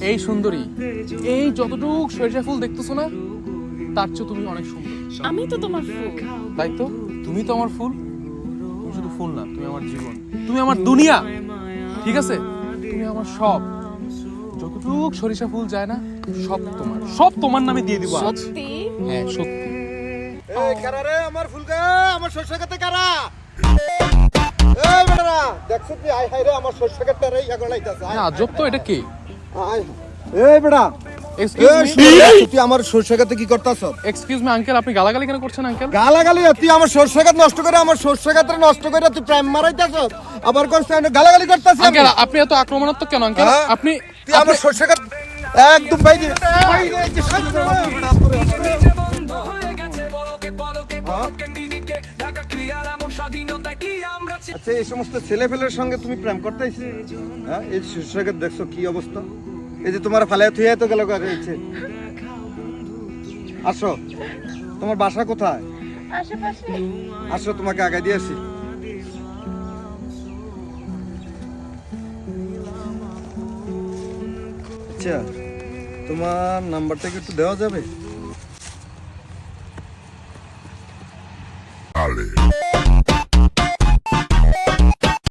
এই সুন্দরী, এই যতটুক সরিষা ফুল দেখতেছো না, তার চেয়ে তুমি অনেক সুন্দর। আমি তো তোমার ফুল। তাই তো, তুমি তো আমার ফুল। তুমি শুধু ফুল না, তুমি আমার জীবন, তুমি আমার দুনিয়া, ঠিক আছে? তুমি আমার সব। যতটুক সরিষা ফুল যায় না, সব তোমার, সব তোমার নামে দিয়ে দিব আজ। সত্যি? হ্যাঁ সত্যি। এই কারা রে আমার ফুলকা, আমার সরষে খেতে কারা? এই বেটা দেখছ তুই, আই হাই রে আমার সরষে খেতে রে ইয়া গলাইতাছে। হ্যাঁ আজব তো, এটা কে? আয় এই বেটা, এক্সকিউজ তুই আমার সরষে খেতে কি করতাছ? মি আঙ্কেল, আপনি গালাগালি কেন করছেন আঙ্কেল? গালাগালি? তুই আমার সরষে খেত নষ্ট করে, আমার সরষে খেতে নষ্ট করে তুই প্রেম মারাইতাছ, আবার কোন গালাগালি করতাছিস? আঙ্কেল আপনি এত আক্রমণাত্মক কেন আঙ্কেল? হ্যাঁ? আপনি তুই আমার সরষে খেত একদম বাইরে বাইরে যে সামনে আচ্ছা, এই সমস্ত ছেলেপেলের সঙ্গে তুমি প্রেম করতেইছো? হ্যাঁ, এই সরষে দেখছো কি অবস্থা? এই যে তোমার ফালায় থুয়ে তো গেল হয়েছে। আসো, তোমার বাসা কোথায়? আশেপাশে। আসো, তোমাকে আগে দিয়ে আসি। আচ্ছা, তোমার নাম্বারটা কি একটু দেওয়া যাবে?